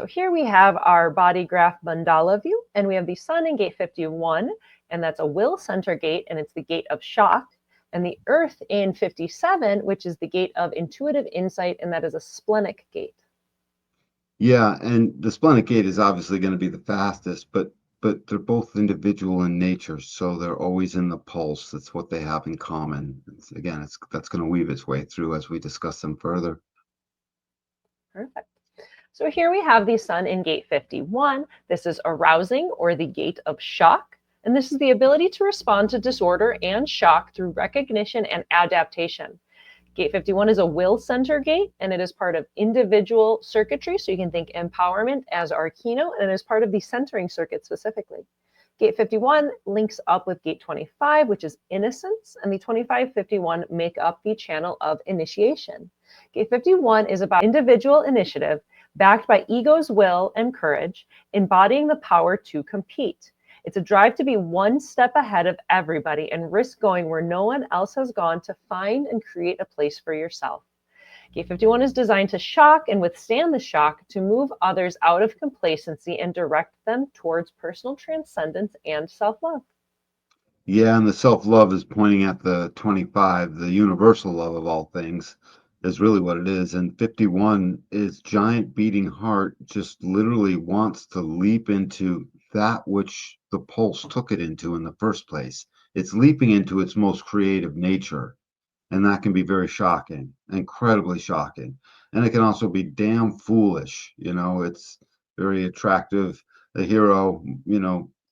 So here we have our body graph mandala view, and we have the sun in gate 51, and that's a will center gate, and it's the gate of shock, and the earth in 57, which is the gate of intuitive insight, and that is a splenic gate. Yeah, and the splenic gate is obviously going to be the fastest, but they're both individual in nature, so they're always in the pulse. That's what they have in common. That's going to weave its way through as we discuss them further. Perfect. So here we have the sun in gate 51. This is arousing, or the gate of shock. And this is the ability to respond to disorder and shock through recognition and adaptation. Gate 51 is a will center gate, and it is part of individual circuitry. So you can think empowerment as our keynote, and it is part of the centering circuit specifically. Gate 51 links up with gate 25, which is innocence, and the 25-51 make up the channel of initiation. Gate 51 is about individual initiative, backed by ego's will and courage, embodying the power to compete. It's a drive to be one step ahead of everybody and risk going where no one else has gone to find and create a place for yourself. Gate 51 is designed to shock and withstand the shock, to move others out of complacency and direct them towards personal transcendence and self-love. Yeah, and the self-love is pointing at the 25, the universal love of all things is really what it is. And 51 is giant beating heart, just literally wants to leap into that which the pulse took it into in the first place. It's leaping into its most creative nature. And that can be very shocking, incredibly shocking. And it can also be damn foolish. It's very attractive. The hero,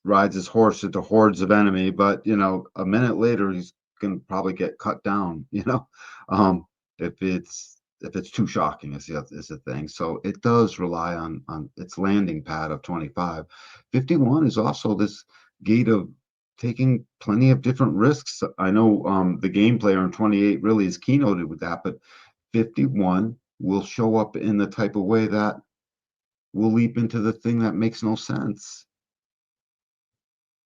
rides his horse into hordes of enemy, but a minute later he's gonna probably get cut down. If it's too shocking is the thing. So it does rely on its landing pad of 25. 51 is also this gate of taking plenty of different risks. I know the game player in 28 really is keynoted with that, but 51 will show up in the type of way that will leap into the thing that makes no sense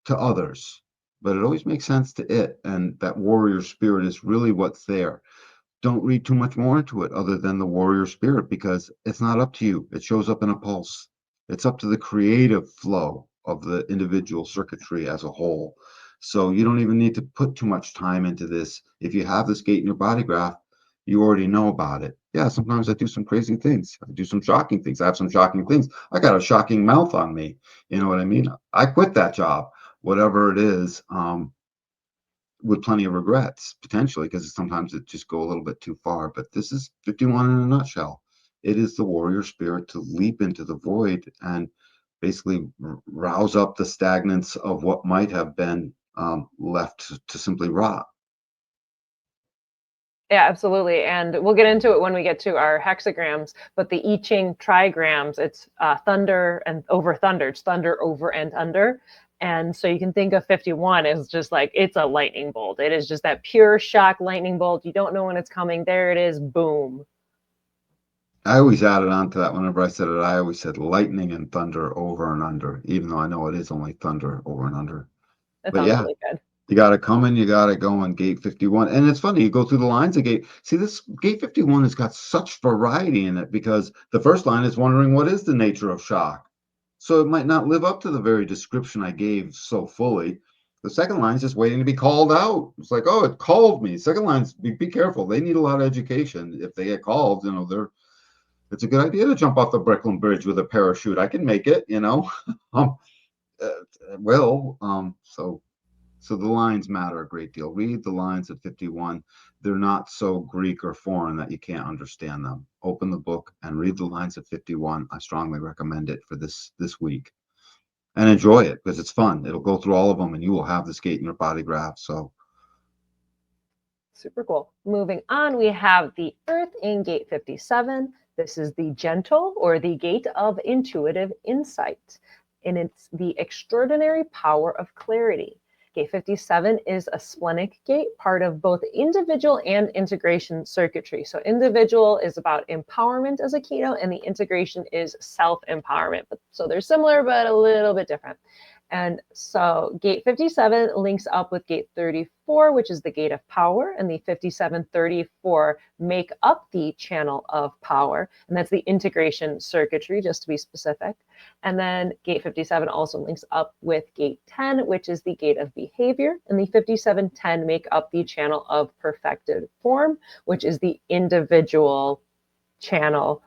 to others, but it always makes sense to it. And that warrior spirit is really what's there. Don't read too much more into it other than the warrior spirit, because it's not up to you. It shows up in a pulse. It's up to the creative flow of the individual circuitry as a whole. So you don't even need to put too much time into this. If you have this gate in your body graph, you already know about it. Yeah, sometimes I do some crazy things. I do some shocking things. I have some shocking things. I got a shocking mouth on me. You know what I mean? I quit that job, whatever it is, with plenty of regrets, potentially, because sometimes it just go a little bit too far. But this is 51 in a nutshell. It is the warrior spirit to leap into the void and basically rouse up the stagnance of what might have been left to simply rot. Yeah, absolutely. And we'll get into it when we get to our hexagrams, but the I Ching trigrams, it's thunder and over thunder. It's thunder over and under. And so you can think of 51 as just like, it's a lightning bolt. It is just that pure shock lightning bolt. You don't know when it's coming. There it is. Boom. I always added on to that whenever I said it. I always said lightning and thunder over and under, even though I know it is only thunder over and under. That But sounds yeah, really good. you got to come in, you got to go on gate 51. And it's funny, you go through the lines of gate. See, this gate 51 has got such variety in it, because the first line is wondering what is the nature of shock. So it might not live up to the very description I gave so fully. The second line is just waiting to be called out. It's like, oh, it called me. Second line's be careful. They need a lot of education. If they get called, it's a good idea to jump off the Brooklyn Bridge with a parachute. I can make it, um, uh, will. So the lines matter a great deal. Read the lines at 51. They're not so Greek or foreign that you can't understand them. Open the book and read the lines at 51. I strongly recommend it for this week. And enjoy it, because it's fun. It'll go through all of them and you will have this gate in your body graph. So Super cool. Moving on, we have the Earth in gate 57. This is the gentle, or the gate of intuitive insight. And it's the extraordinary power of clarity. Gate 57 is a splenic gate, part of both individual and integration circuitry. So individual is about empowerment as a keynote, and the integration is self-empowerment. So they're similar, but a little bit different. And so gate 57 links up with gate 34, which is the gate of power, and the 5734 make up the channel of power, and that's the integration circuitry, just to be specific. And then gate 57 also links up with gate 10, which is the gate of behavior, and the 5710 make up the channel of perfected form, which is the individual channel.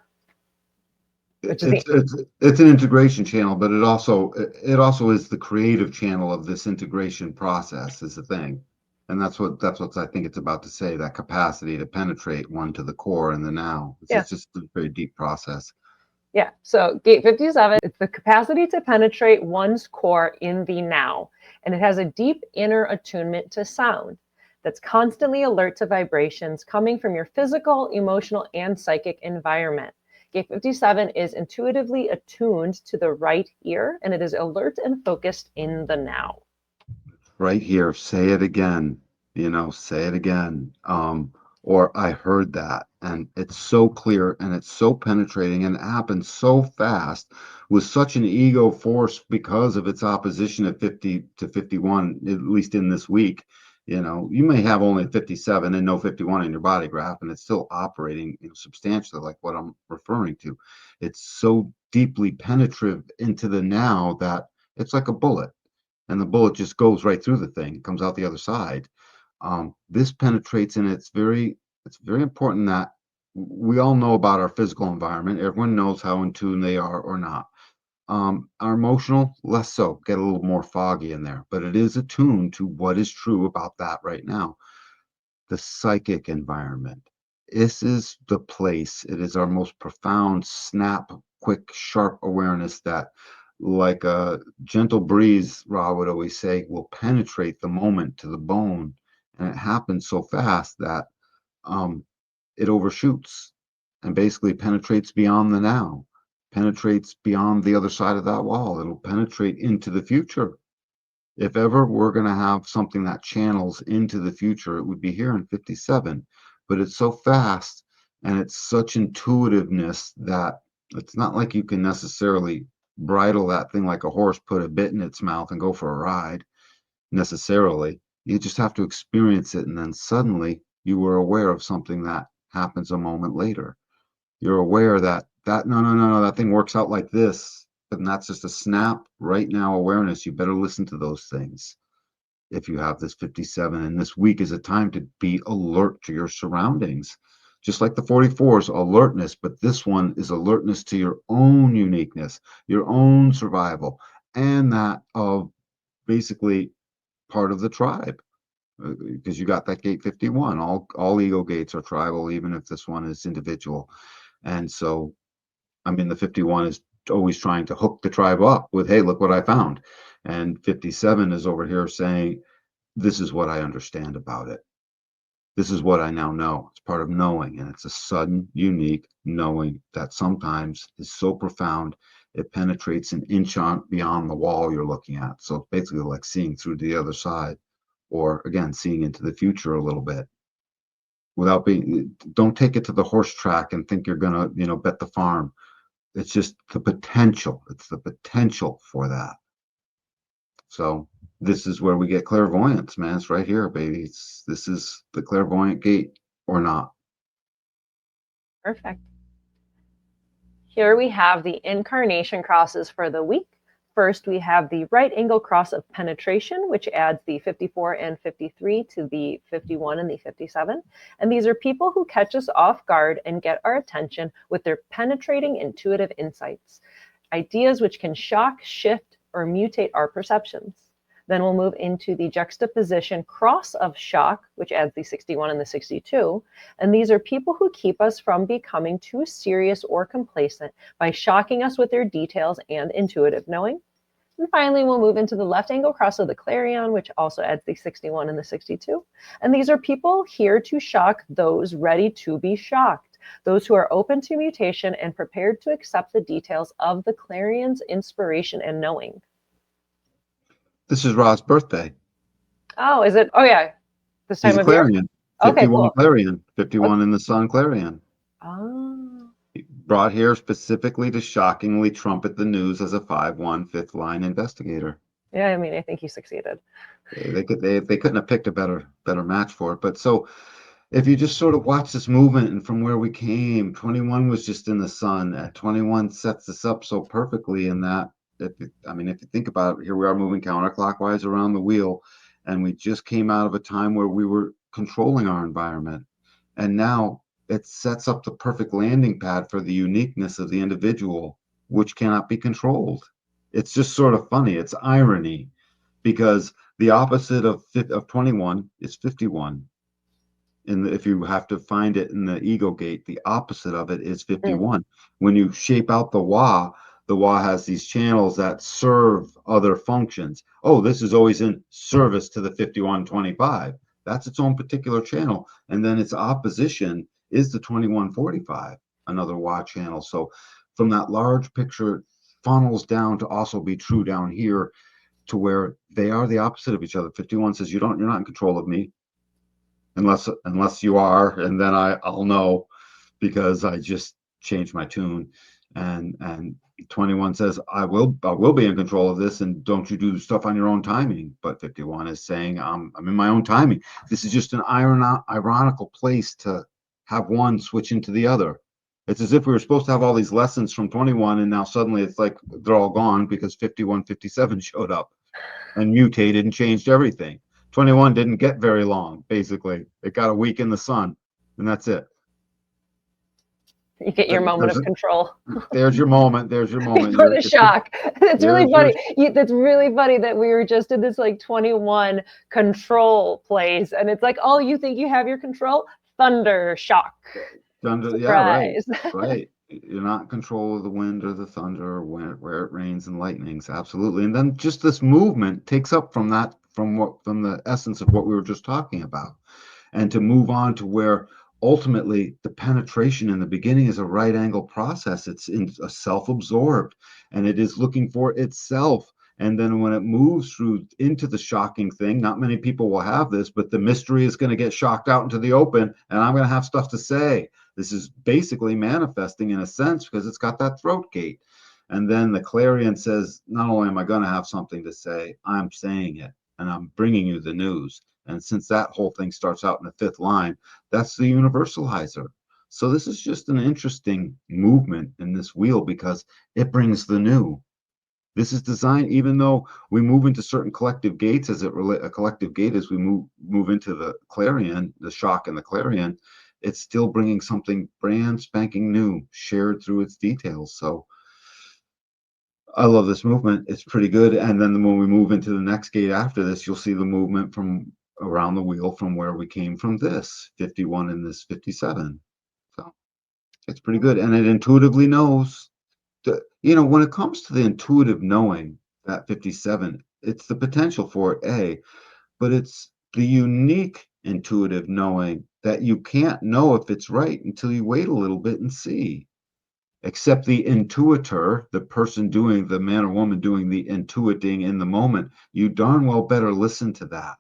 It's an integration channel, but it also is the creative channel of this integration process is the thing. And that's what I think it's about to say, that capacity to penetrate one to the core in the now. It's just a very deep process. Yeah, so gate 57, it's the capacity to penetrate one's core in the now. And it has a deep inner attunement to sound that's constantly alert to vibrations coming from your physical, emotional, and psychic environment. Gate 57 is intuitively attuned to the right ear, and it is alert and focused in the now. Right here, say it again, say it again. Or I heard that. And it's so clear and it's so penetrating and it happens so fast with such an ego force because of its opposition at 50 to 51, at least in this week. You may have only 57 and no 51 in your body graph, and it's still operating substantially like what I'm referring to. It's so deeply penetrative into the now that it's like a bullet, and the bullet just goes right through the thing, comes out the other side. This penetrates, and it's very important that we all know about our physical environment. Everyone knows how in tune they are or not. Our emotional, less so, get a little more foggy in there, but it is attuned to what is true about that right now. The psychic environment. This is the place. It is our most profound, snap, quick, sharp awareness that, like a gentle breeze, Ra would always say, will penetrate the moment to the bone. And it happens so fast that it overshoots and basically penetrates beyond the now, penetrates beyond the other side of that wall. It'll penetrate into the future. If ever we're going to have something that channels into the future, it would be here in 57. But it's so fast and it's such intuitiveness that it's not like you can necessarily bridle that thing like a horse, put a bit in its mouth and go for a ride necessarily. You just have to experience it, and then suddenly you were aware of something that happens a moment later. You're aware that no, that thing works out like this, and that's just a snap right now awareness. You better listen to those things if you have this 57. And this week is a time to be alert to your surroundings, just like the 44 is alertness, but this one is alertness to your own uniqueness, your own survival, and that of basically part of the tribe, because you got that gate 51. All ego gates are tribal, even if this one is individual. And so, I mean, the 51 is always trying to hook the tribe up with, hey, look what I found. And 57 is over here saying, this is what I understand about it. This is what I now know. It's part of knowing, and it's a sudden, unique knowing that sometimes is so profound it penetrates an inch beyond the wall you're looking at. So basically like seeing through to the other side, or again, seeing into the future a little bit. Don't take it to the horse track and think you're gonna, bet the farm. It's just the potential. It's the potential for that. So this is where we get clairvoyance, man. It's right here, baby. This is the clairvoyant gate or not. Perfect. Here we have the incarnation crosses for the week. First, we have the right angle cross of penetration, which adds the 54 and 53 to the 51 and the 57. And these are people who catch us off guard and get our attention with their penetrating intuitive insights, ideas which can shock, shift, or mutate our perceptions. Then we'll move into the juxtaposition cross of shock, which adds the 61 and the 62. And these are people who keep us from becoming too serious or complacent by shocking us with their details and intuitive knowing. And finally, we'll move into the left angle cross of the clarion, which also adds the 61 and the 62. And these are people here to shock those ready to be shocked, those who are open to mutation and prepared to accept the details of the clarion's inspiration and knowing. This is Ra's birthday. Oh, is it? Oh, yeah. This time He's a of year? clarion. Okay, 51 cool. clarion. 51 in the sun clarion. Oh. Brought here specifically to shockingly trumpet the news as a 5-1 fifth line investigator. Yeah, I mean, I think he succeeded. They couldn't have picked a better match for it. But so if you just sort of watch this movement and from where we came, 21 was just in the sun. 21 sets this up so perfectly in that, if you think about it, here we are moving counterclockwise around the wheel, and we just came out of a time where we were controlling our environment. And now it sets up the perfect landing pad for the uniqueness of the individual, which cannot be controlled. It's just sort of funny. It's irony because the opposite of 21 is 51. If you have to find it in the ego gate, the opposite of it is Mm. 51. When you shape out the Wa has these channels that serve other functions. Oh, this is always in service to the 5125. That's its own particular channel. And then its opposition is the 2145, another Wa channel. So from that large picture, it funnels down to also be true down here to where they are the opposite of each other. 51 says you're not in control of me unless you are, and then I'll know because I just changed my tune. And 21 says I will be in control of this, and don't you do stuff on your own timing. But 51 is saying I'm in my own timing. This is just an ironical place to have one switch into the other. It's as if we were supposed to have all these lessons from 21, and now suddenly it's like they're all gone because 51, 57 showed up and mutated and changed everything. 21 didn't get very long, basically. It got a week in the sun, and that's it. You get your moment of control There's your moment. There's your moment. before the shock. It's really There's your funny. That's really funny that we were just in this like 21 control place, and it's like, oh, you think you have your control? Thunder, shock, thunder. Yeah, right, surprise. right. You're not in control of the wind or the thunder or where it rains and lightnings. Absolutely. And then just this movement takes up from that, from the essence of what we were just talking about. And to move on to where ultimately the penetration in the beginning is a right angle process. It's in a self-absorbed, and it is looking for itself. And then when it moves through into the shocking thing, not many people will have this, but the mystery is going to get shocked out into the open, and I'm going to have stuff to say. This is basically manifesting in a sense because it's got that throat gate. And then the clarion says, not only am I going to have something to say, I'm saying it, and I'm bringing you the news. And since that whole thing starts out in the fifth line, that's the universalizer. So this is just an interesting movement in this wheel because it brings the new. This is designed, even though we move into certain collective gates as a collective gate as we move into the clarion, the shock and the clarion, it's still bringing something brand spanking new shared through its details. So I love this movement. It's pretty good. And then when we move into the next gate after this, you'll see the movement from around the wheel from where we came from this 51 and this 57. So it's pretty good. And it intuitively knows when it comes to the intuitive knowing that 57, it's the potential for it, but it's the unique intuitive knowing that you can't know if it's right until you wait a little bit and see. Except the intuitor, the person doing, the man or woman doing the intuiting in the moment, you darn well better listen to that.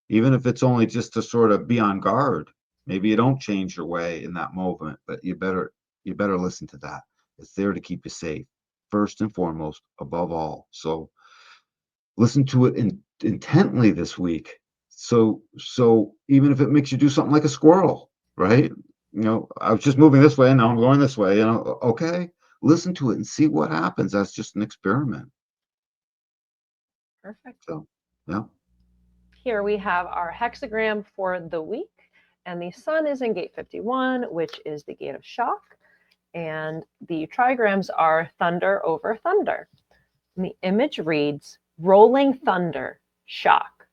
Even if it's only just to sort of be on guard. Maybe you don't change your way in that moment, but you better listen to that. It's there to keep you safe, first and foremost, above all. So listen to it intently this week. So even if it makes you do something like a squirrel, right? I was just moving this way and now I'm going this way, okay, listen to it and see what happens. That's just an experiment. Perfect. So, yeah. Here we have our hexagram for the week, and the sun is in gate 51, which is the gate of shock. And the trigrams are thunder over thunder. And the image reads, rolling thunder, shock.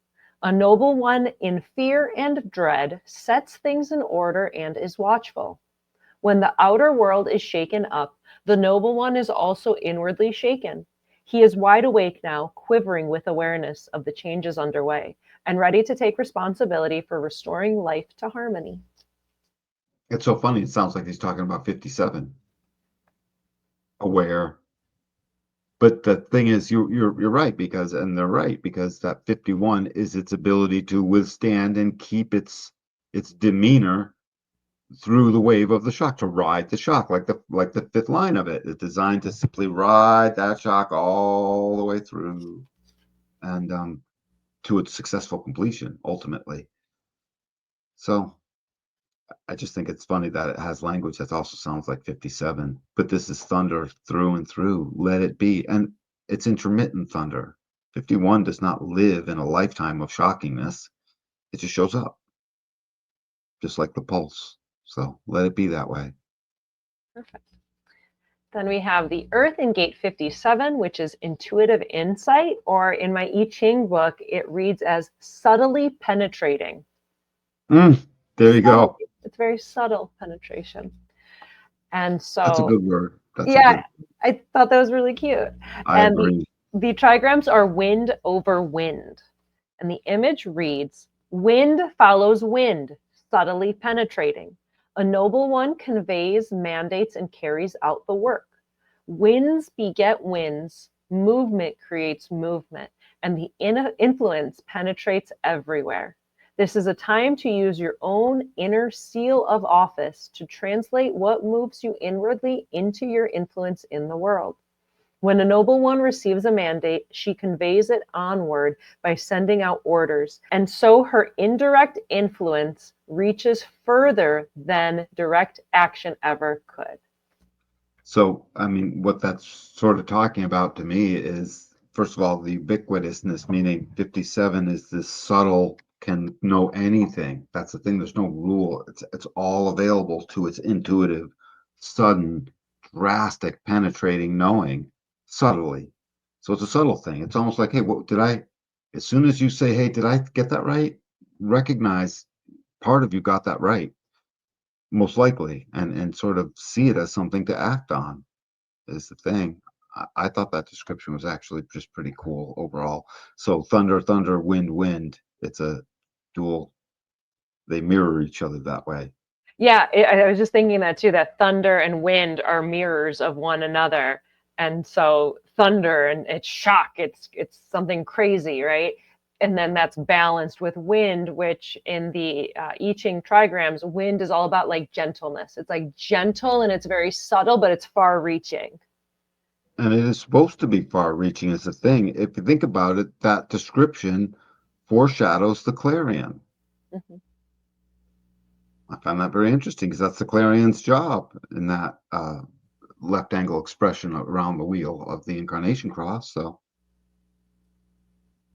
A noble one in fear and dread sets things in order and is watchful. When the outer world is shaken up, the noble one is also inwardly shaken. He is wide awake now, quivering with awareness of the changes underway, and ready to take responsibility for restoring life to harmony. It's so funny. It sounds like he's talking about 57. Aware. But the thing is, you're right and they're right because that 51 is its ability to withstand and keep its demeanor through the wave of the shock, to ride the shock, like the fifth line of it. It's designed to simply ride that shock all the way through. and to its successful completion ultimately. So I just think it's funny that it has language that also sounds like 57, but this is thunder through and through. Let it be. And it's intermittent thunder. 51 does not live in a lifetime of shockingness. It just shows up, just like the pulse. So let it be that way. Perfect. Then we have the Earth in gate 57, which is intuitive insight, or in my I Ching book, it reads as subtly penetrating. There you go. It's very subtle penetration. And so That's a good word. yeah, I thought that was really cute. I And agree. the trigrams are wind over wind. And the image reads, wind follows wind, subtly penetrating. A noble one conveys mandates and carries out the work. Winds beget winds, movement creates movement, and the influence penetrates everywhere. This is a time to use your own inner seal of office to translate what moves you inwardly into your influence in the world. When a noble one receives a mandate, she conveys it onward by sending out orders, and so her indirect influence reaches further than direct action ever could. So, I mean, what that's sort of talking about to me is, first of all, the ubiquitousness, meaning 57 is this subtle, can know anything. That's the thing. There's no rule. It's all available to its intuitive, sudden, drastic, penetrating knowing subtly. So it's a subtle thing. It's almost like, hey, what did I, as soon as you say, hey, did I get that right? Recognize part of you got that right, most likely, and sort of see it as something to act on is the thing. I thought that description was actually just pretty cool overall. So thunder, thunder, wind, wind. It's a dual. They mirror each other that way. Yeah, I was just thinking that too, that thunder and wind are mirrors of one another. And so thunder and it's shock, it's something crazy, right? And then that's balanced with wind, which in the I Ching trigrams, wind is all about like gentleness. It's like gentle and it's very subtle, but it's far reaching. And it is supposed to be far reaching as a thing. If you think about it, that description foreshadows the clarion. Mm-hmm. I find that very interesting because that's the clarion's job in that left angle expression around the wheel of the Incarnation Cross. So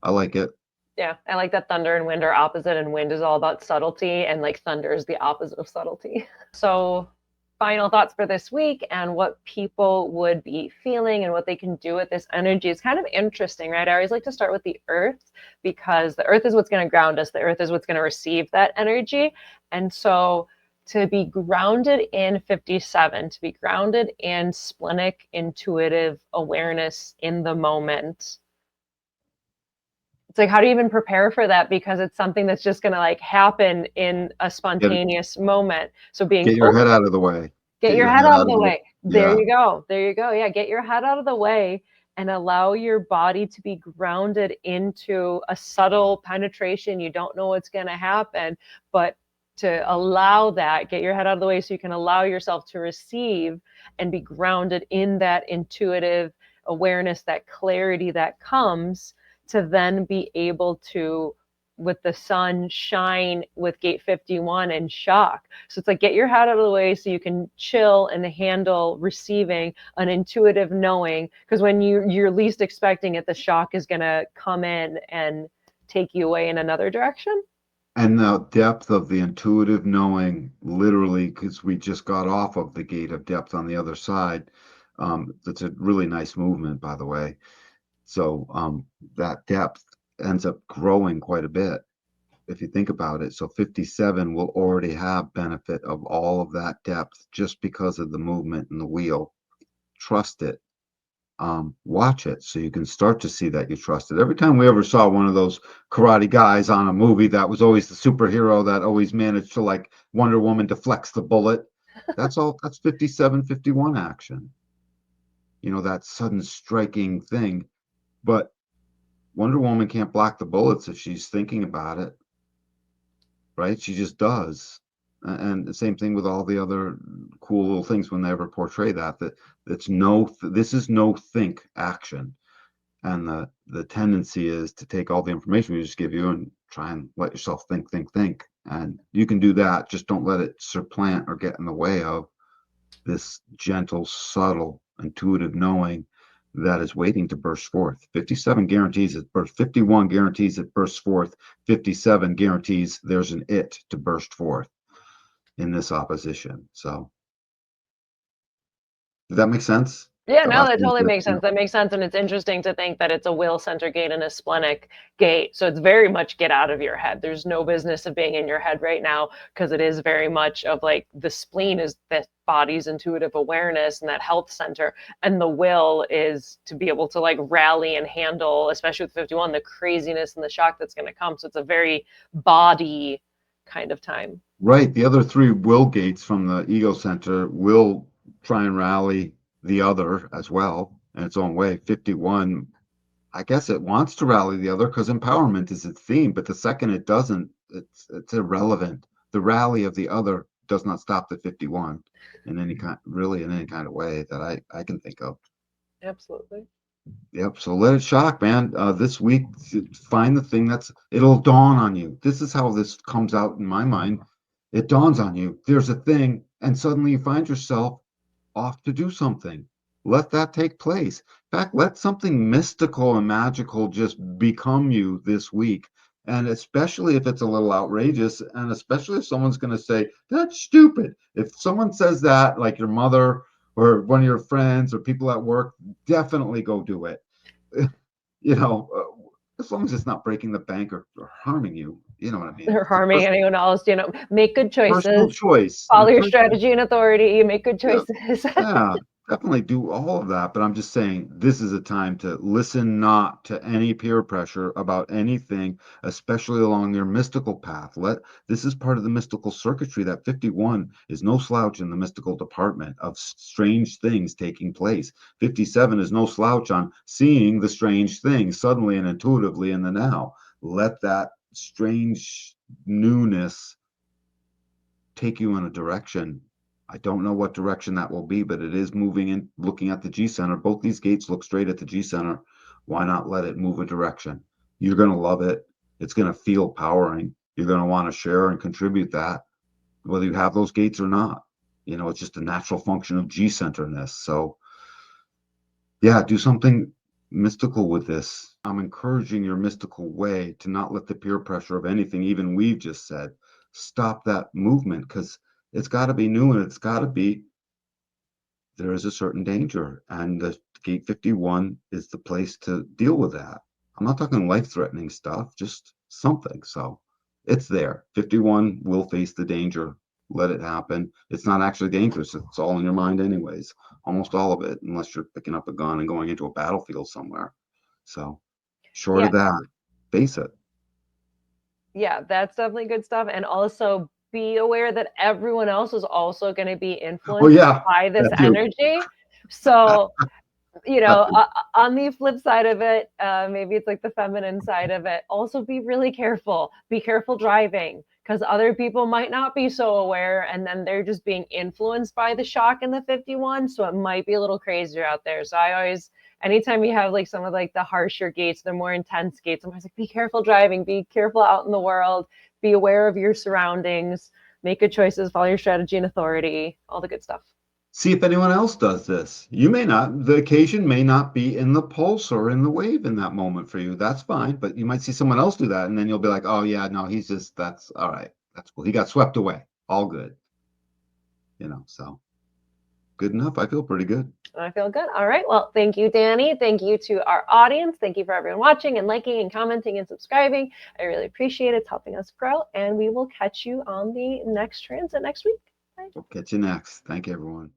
I like it. Yeah, I like that thunder and wind are opposite, and wind is all about subtlety, and like thunder is the opposite of subtlety. So, final thoughts for this week and what people would be feeling and what they can do with this energy is kind of interesting, right? I always like to start with the earth because the earth is what's going to ground us, the earth is what's going to receive that energy. And so, to be grounded in 57, to be grounded in splenic intuitive awareness in the moment, it's like, how do you even prepare for that? Because it's something that's just going to like happen in a spontaneous moment. So being Get your head out of the way. get Get your your head head out out of of the the way. There yeah. you go. There you go. Yeah. Get your head out of the way and allow your body to be grounded into a subtle penetration. You don't know what's going to happen, but to allow that, get your head out of the way so you can allow yourself to receive and be grounded in that intuitive awareness, that clarity that comes to then be able to, with the sun, shine with gate 51 and shock. So it's like, get your head out of the way so you can chill and handle receiving an intuitive knowing, because when you're least expecting it, the shock is going to come in and take you away in another direction. And the depth of the intuitive knowing, literally, because we just got off of the gate of depth on the other side. That's a really nice movement, by the way. So that depth ends up growing quite a bit if you think about it. So 57 will already have benefit of all of that depth just because of the movement in the wheel. Trust it. Watch it so you can start to see that you trust it. Every time we ever saw one of those karate guys on a movie that was always the superhero that always managed to, like Wonder Woman, deflects the bullet, that's 57, 51 action. You know, that sudden striking thing. But Wonder Woman can't block the bullets if she's thinking about it, right? She just does. And the same thing with all the other cool little things when they ever portray that it's this is no think action. And the tendency is to take all the information we just give you and try and let yourself think. And you can do that. Just don't let it supplant or get in the way of this gentle, subtle, intuitive knowing that is waiting to burst forth. 57 guarantees it bursts. 51 guarantees it bursts forth. 57 guarantees there's an it to burst forth in this opposition. So, does that make sense? Yeah, no, that totally makes sense. That makes sense. And it's interesting to think that it's a will center gate and a splenic gate. So it's very much get out of your head. There's no business of being in your head right now, because it is very much of like the spleen is the body's intuitive awareness and that health center. And the will is to be able to like rally and handle, especially with 51, the craziness and the shock that's going to come. So it's a very body kind of time. Right. The other three will gates from the ego center will try and rally the other as well in its own way. 51, I guess it wants to rally the other because empowerment is its theme, but the second it doesn't, it's irrelevant. The rally of the other does not stop the 51 in any kind, really in any kind of way that I can think of. Absolutely. Yep. So let it shock, man. This week, find the thing it'll dawn on you. This is how this comes out in my mind. It dawns on you. There's a thing, and suddenly you find yourself off to do something. Let that take place. In fact, let something mystical and magical just become you this week. And especially if it's a little outrageous, and especially if someone's going to say, that's stupid. If someone says that, like your mother or one of your friends or people at work, definitely go do it. You know, as long as it's not breaking the bank or harming you, you know what I mean? Or harming anyone else, make good choices. Personal choice. Follow your strategy and authority, make good choices. Yeah, definitely do all of that. But I'm just saying this is a time to listen not to any peer pressure about anything, especially along your mystical path. This is part of the mystical circuitry. That 51 is no slouch in the mystical department of strange things taking place. 57 is no slouch on seeing the strange things suddenly and intuitively in the now. Let that strange newness take you in a direction. I don't know what direction that will be, but it is moving in, looking at the G center. Both these gates look straight at the G center. Why not let it move a direction? You're going to love it. It's going to feel powering. You're going to want to share and contribute that, whether you have those gates or not. It's just a natural function of G centerness. So, yeah, do something mystical with this. I'm encouraging your mystical way to not let the peer pressure of anything, even we've just said, stop that movement, because it's got to be new, and it's got to be, there is a certain danger, and the gate 51 is the place to deal with that. I'm not talking life-threatening stuff, just something. So it's there. 51 will face the danger. Let it happen. It's not actually dangerous. It's all in your mind anyways. Almost all of it, unless you're picking up a gun and going into a battlefield somewhere. So short of that, face it. Yeah, that's definitely good stuff. And also be aware that everyone else is also going to be influenced by this energy. So, on the flip side of it, maybe it's like the feminine side of it. Also be really careful. Be careful driving, because other people might not be so aware, and then they're just being influenced by the shock in the 51. So it might be a little crazier out there. So I always, anytime you have like some of like the harsher gates, the more intense gates, I'm always like, be careful driving, be careful out in the world, be aware of your surroundings, make good choices, follow your strategy and authority, all the good stuff. See if anyone else does this. You may not, the occasion may not be in the pulse or in the wave in that moment for you. That's fine. But you might see someone else do that, and then you'll be like, oh yeah, no, that's all right. That's cool. He got swept away. All good. So good enough. I feel pretty good. I feel good. All right. Well, thank you, Danny. Thank you to our audience. Thank you for everyone watching and liking and commenting and subscribing. I really appreciate it. It's helping us grow. And we will catch you on the next transit next week. Bye. We'll catch you next. Thank you, everyone.